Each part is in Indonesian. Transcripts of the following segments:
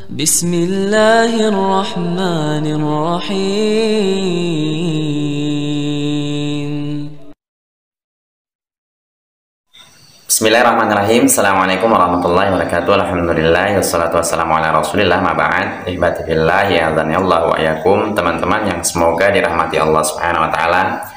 Bismillahirrahmanirrahim. Bismillahirrahmanirrahim. Assalamualaikum warahmatullahi wabarakatuh. Alhamdulillah, wassalatu wassalamu ala rasulillah, ma ba'd. Ihbati fillah, ya Allah wa yakum. Teman-teman yang semoga dirahmati Allah subhanahu wa ta'ala.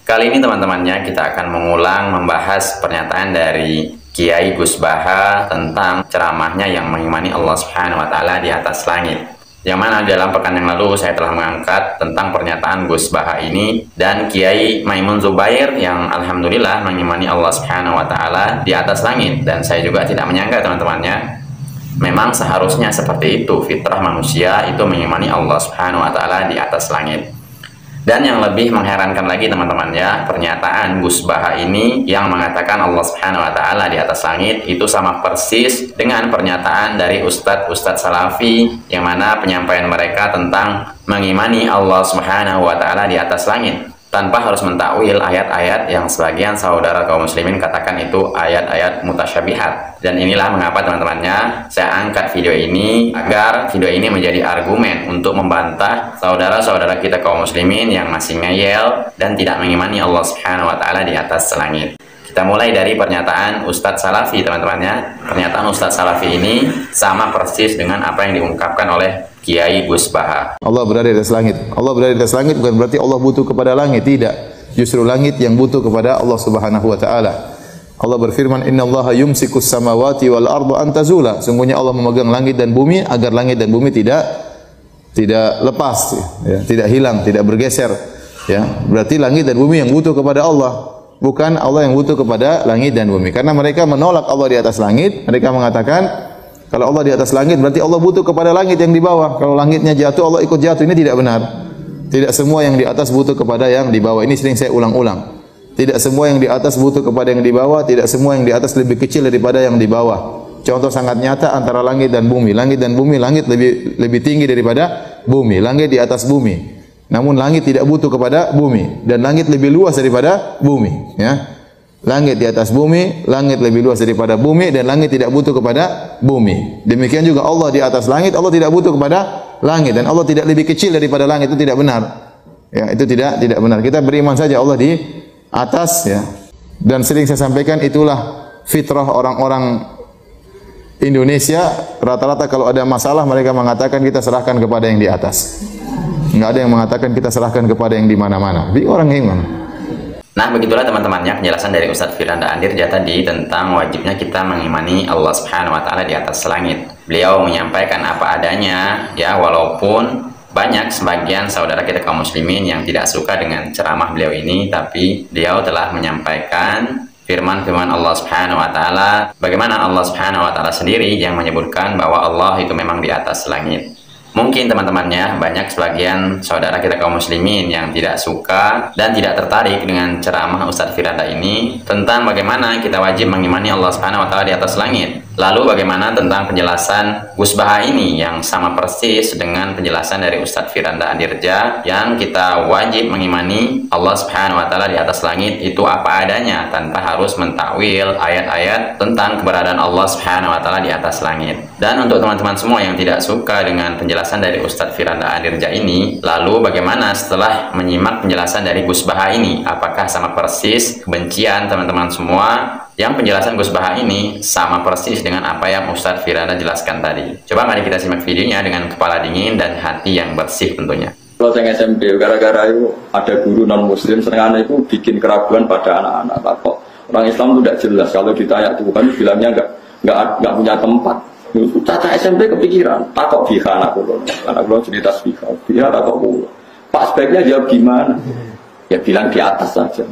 Kali ini teman-temannya kita akan mengulang membahas pernyataan dari Kiai Gus Baha tentang ceramahnya yang mengimani Allah subhanahu wa ta'ala di atas langit. Yang mana dalam pekan yang lalu saya telah mengangkat tentang pernyataan Gus Baha ini dan Kiai Maimun Zubair yang alhamdulillah mengimani Allah subhanahu wa ta'ala di atas langit. Dan saya juga tidak menyangka teman-temannya, memang seharusnya seperti itu fitrah manusia, itu mengimani Allah subhanahu wa ta'ala di atas langit. Dan yang lebih mengherankan lagi teman-temannya, pernyataan Gus Baha ini yang mengatakan Allah subhanahu wa ta'ala di atas langit itu sama persis dengan pernyataan dari Ustadz Salafi yang mana penyampaian mereka tentang mengimani Allah subhanahu wa ta'ala di atas langit tanpa harus mentakwil ayat-ayat yang sebagian saudara kaum muslimin katakan itu ayat-ayat mutasyabihat. Dan inilah mengapa teman-temannya saya angkat video ini, agar video ini menjadi argumen untuk membantah saudara-saudara kita kaum muslimin yang masih ngeyel dan tidak mengimani Allah subhanahu wa ta'ala di atas langit. Kita mulai dari pernyataan Ustadz Salafi teman-temannya. Pernyataan Ustadz Salafi ini sama persis dengan apa yang diungkapkan oleh Kiai Gus Baha. Allah berada di atas langit. Allah berada di atas langit bukan berarti Allah butuh kepada langit, tidak. Justru langit yang butuh kepada Allah Subhanahu wa taala. Allah berfirman, "Innallaha yumsikus samawati wal arda an tazula." Sungguhnya Allah memegang langit dan bumi agar langit dan bumi tidak lepas, ya, tidak hilang, tidak bergeser, ya. Berarti langit dan bumi yang butuh kepada Allah, bukan Allah yang butuh kepada langit dan bumi. Karena mereka menolak Allah di atas langit, mereka mengatakan kalau Allah di atas langit berarti Allah butuh kepada langit yang di bawah. Kalau langitnya jatuh Allah ikut jatuh. Ini tidak benar. Tidak semua yang di atas butuh kepada yang di bawah. Ini sering saya ulang-ulang. Tidak semua yang di atas butuh kepada yang di bawah. Tidak semua yang di atas lebih kecil daripada yang di bawah. Contoh sangat nyata antara langit dan bumi. Langit dan bumi, langit lebih tinggi daripada bumi. Langit di atas bumi. Namun langit tidak butuh kepada bumi. Dan langit lebih luas daripada bumi. Ya. Langit di atas bumi, langit lebih luas daripada bumi, dan langit tidak butuh kepada bumi. Demikian juga Allah di atas langit, Allah tidak butuh kepada langit, dan Allah tidak lebih kecil daripada langit. Itu tidak benar. Ya, itu tidak benar. Kita beriman saja Allah di atas, ya. Dan sering saya sampaikan, itulah fitrah orang-orang Indonesia. Rata-rata kalau ada masalah mereka mengatakan kita serahkan kepada yang di atas. Enggak ada yang mengatakan kita serahkan kepada yang di mana-mana. Di orang yang mana? Nah, begitulah teman-temannya penjelasan dari Ustadz Firanda Andirja tadi tentang wajibnya kita mengimani Allah subhanahu wa ta'ala di atas langit. Beliau menyampaikan apa adanya, ya, walaupun banyak sebagian saudara kita kaum muslimin yang tidak suka dengan ceramah beliau ini, tapi beliau telah menyampaikan firman-firman Allah subhanahu wa ta'ala, bagaimana Allah subhanahu wa ta'ala sendiri yang menyebutkan bahwa Allah itu memang di atas langit. Mungkin teman-temannya banyak sebagian saudara kita kaum muslimin yang tidak suka dan tidak tertarik dengan ceramah Ustadz Firanda ini tentang bagaimana kita wajib mengimani Allah subhanahu wa ta'ala di atas langit. Lalu bagaimana tentang penjelasan Gus Baha ini yang sama persis dengan penjelasan dari Ustadz Firanda Andirja yang kita wajib mengimani Allah subhanahu wa ta'ala di atas langit itu apa adanya tanpa harus mentakwil ayat-ayat tentang keberadaan Allah subhanahu wa ta'ala di atas langit. Dan untuk teman-teman semua yang tidak suka dengan penjelasan dari Ustadz Firanda Andirja ini, lalu bagaimana setelah menyimak penjelasan dari Gus Baha ini? Apakah sama persis kebencian teman-teman semua yang penjelasan Gus Baha ini sama persis dengan apa yang Ustadz Firanda jelaskan tadi? Coba mari kita simak videonya dengan kepala dingin dan hati yang bersih tentunya. Kalau saya SMP, gara-gara itu ada guru non-muslim, seringnya itu bikin keraguan pada anak-anak. Kok orang Islam itu tidak jelas, kalau ditanya Tuhan bilangnya nggak punya tempat. Caca SMP kepikiran, takut biha anak kulon cerita biha takut kulon. Pak sebaiknya jawab gimana? Ya bilang di atas saja.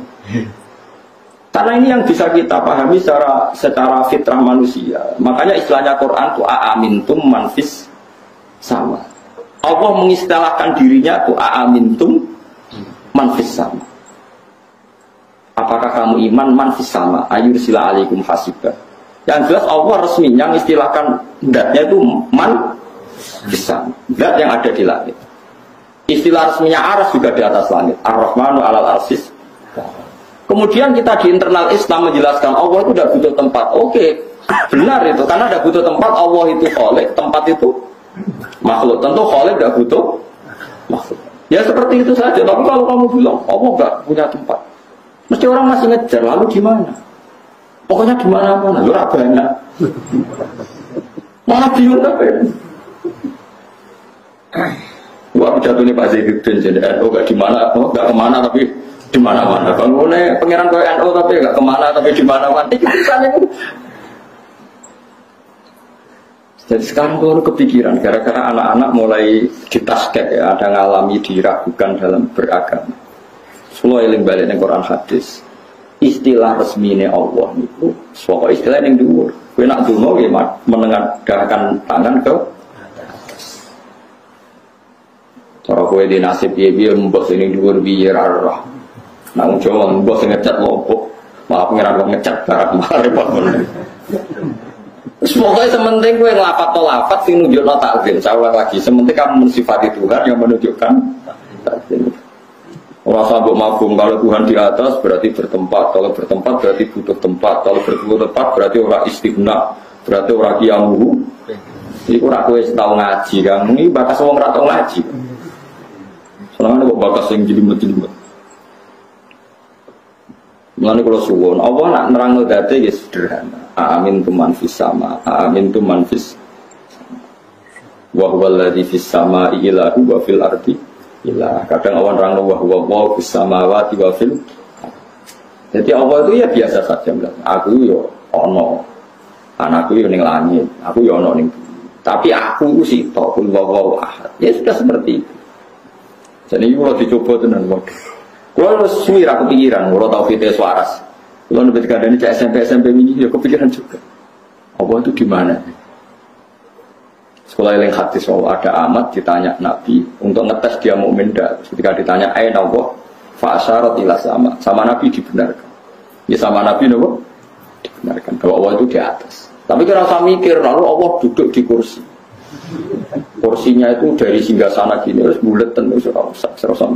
Karena ini yang bisa kita pahami secara fitrah manusia. Makanya istilahnya Quran itu aamintum manfis sama. Allah mengistilahkan dirinya itu aamintum manfis sama. Apakah kamu iman manfis sama? Ayursila alaikum hasibah. Yang jelas Allah resminya mengistilahkan zatnya itu man bisa, zat yang ada di langit. Istilah resminya aras juga di atas langit. Ar-Rahmanu alal arsis. Kemudian kita di internal Islam menjelaskan Allah itu tidak butuh tempat. Oke, Benar itu, karena ada butuh tempat. Allah itu khalik, tempat itu makhluk. Tentu khalik tidak butuh makhluk. Ya seperti itu saja. Tapi kalau kamu bilang Allah nggak punya tempat, mesti orang masih ngejar. Lalu di mana? Pokoknya di mana-mana. Lu banyak. Malah bingung tapi. Wah jatuhnya Pak Zainuddin jadi NU nggak di mana, nggak kemana tapi di mana-mana. Bangunnya pangeran kau NU tapi nggak kemana tapi di mana-mana. Itu jadi sekarang kalau kepikiran gara-gara anak-anak mulai ditaskek ya, ada ngalami diragukan dalam beragama. Semua eling balik ning Quran hadis. Istilah resmine Allah itu pokok istilah yang dhuwur. Kowe nak donga nggih menengadahkan tangan ke cara kowe di nasib piye-piye mbok sing dhuwur piye ra roh. Nang Jawa mbok sing ngecat lopo, malah pengiran kok ngecat barang repot ngono. Semoga sementing gue ngelapat to lafat sing nunjukno takzim. Saya ulang lagi, sementing kamu mensifati Tuhan yang menunjukkan takzim. Orang sabuk mafhum kalau Tuhan di atas berarti bertempat, kalau bertempat berarti butuh tempat, kalau butuh tempat berarti orang istighna, berarti orang kiamuhu. Ini orang gue tahu ngaji, kan? Ini bakas orang rata ngaji. Soalnya kok bakas yang jelimet-jelimet. Mulane kula suwun, Allah nak nerangno date ya sederhana. Amin tu man fis sama, amin tu man fis. Wa huwal ladzi fis samai ilahu wa fil ardi ilah. Kadang Allah nerangno wa huwa fis samawati wa fil. Jadi Allah itu ya biasa saja. Aku yo ono, anakku yo ning langit, aku yo ono ning. Tapi aku itu sitok, kul wa ahad. Ya sudah seperti itu. Jadi kalau dicoba tenan waduh. Kalau suwi ra kepikiran, kalau tau fite waras. Kalau nebet kadane cek SMP ini ya kepikiran juga. Allah itu di mana? Sekolah yang hadis ada amat ditanya Nabi untuk ngetes dia mukmin enggak. Ketika ditanya aina Allah fa asyarat ila sama Nabi dibenarkan. Ya sama Nabi nopo? Dibenarkan kalau Allah itu di atas. Tapi kira usah mikir lalu Allah duduk di kursi. Kursinya itu dari singgasana gini terus bulet terus serasa.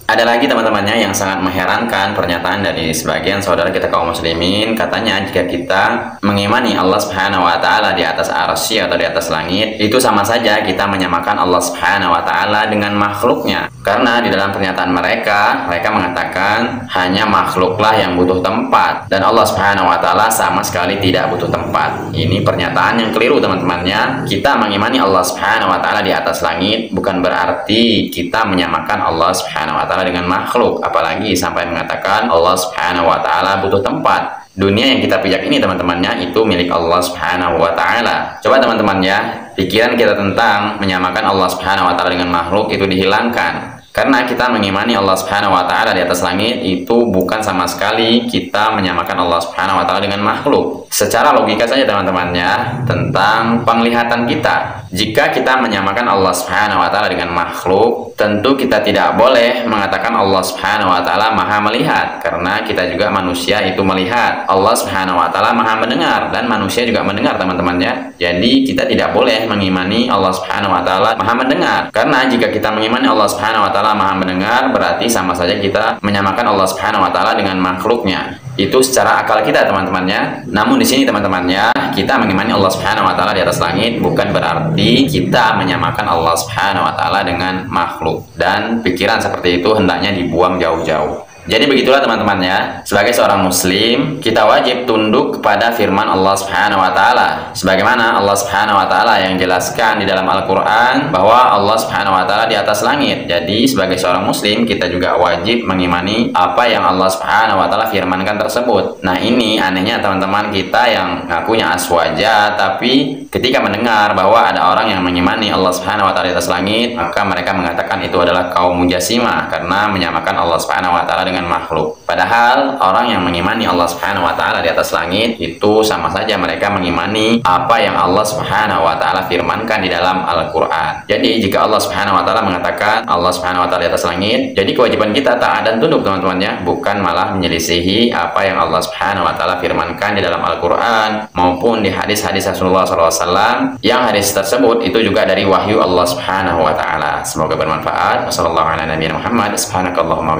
Ada lagi teman-temannya yang sangat mengherankan pernyataan dari sebagian saudara kita kaum muslimin. Katanya jika kita mengimani Allah Subhanahu wa taala di atas arsy atau di atas langit, itu sama saja kita menyamakan Allah Subhanahu wa taala dengan makhluknya. Karena di dalam pernyataan mereka mengatakan hanya makhluklah yang butuh tempat dan Allah Subhanahu wa taala sama sekali tidak butuh tempat. Ini pernyataan yang keliru teman-temannya. Kita mengimani Allah Subhanahu wa taala di atas langit bukan berarti kita menyamakan Allah Subhanahu wa taala dengan makhluk, apalagi sampai mengatakan Allah Subhanahu wa taala butuh tempat. Dunia yang kita pijak ini teman-temannya itu milik Allah Subhanahu wa taala. Coba teman-temannya, pikiran kita tentang menyamakan Allah Subhanahu wa taala dengan makhluk itu dihilangkan. Karena kita mengimani Allah Subhanahu wa taala di atas langit itu bukan sama sekali kita menyamakan Allah Subhanahu wa taala dengan makhluk. Secara logika saja teman-temannya tentang penglihatan kita. Jika kita menyamakan Allah Subhanahu wa taala dengan makhluk, tentu kita tidak boleh mengatakan Allah Subhanahu wa taala Maha melihat karena kita juga manusia itu melihat. Allah Subhanahu wa taala Maha mendengar dan manusia juga mendengar teman-temannya. Jadi kita tidak boleh mengimani Allah Subhanahu wa taala Maha mendengar. Karena jika kita mengimani Allah Subhanahu wa taala Maha mendengar berarti sama saja kita menyamakan Allah Subhanahu wa taala dengan makhluknya. Itu secara akal kita teman-temannya. Namun di sini teman-temannya kita mengimani Allah Subhanahu wa taala di atas langit bukan berarti kita menyamakan Allah Subhanahu wa taala dengan makhluk. Dan pikiran seperti itu hendaknya dibuang jauh-jauh. Jadi begitulah teman-temannya, sebagai seorang muslim kita wajib tunduk kepada firman Allah Subhanahu wa taala. Sebagaimana Allah Subhanahu wa taala yang jelaskan di dalam Al-Qur'an bahwa Allah Subhanahu wa taala di atas langit. Jadi sebagai seorang muslim kita juga wajib mengimani apa yang Allah Subhanahu wa taala firmankan tersebut. Nah, ini anehnya teman-teman kita yang ngakunya aswaja tapi ketika mendengar bahwa ada orang yang mengimani Allah Subhanahu wa taala di atas langit, maka mereka mengatakan itu adalah kaum mujassimah karena menyamakan Allah Subhanahu wa taala dengan makhluk. Padahal orang yang mengimani Allah Subhanahu wa taala di atas langit itu sama saja mereka mengimani apa yang Allah Subhanahu wa taala firmankan di dalam Al-Qur'an. Jadi jika Allah Subhanahu wa taala mengatakan Allah Subhanahu wa taala di atas langit, jadi kewajiban kita taat dan tunduk teman-temannya, bukan malah menyelisihi apa yang Allah Subhanahu wa taala firmankan di dalam Al-Qur'an maupun di hadis-hadis Rasulullah SAW yang hadis tersebut itu juga dari wahyu Allah Subhanahu wa taala. Semoga bermanfaat. Wassalamualaikum warahmatullahi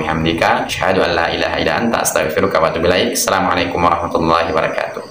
wabarakatuh. Asyhadu an la ilaha illa anta astaghfiruka wa atubu ilaik. Assalamualaikum warahmatullahi wabarakatuh.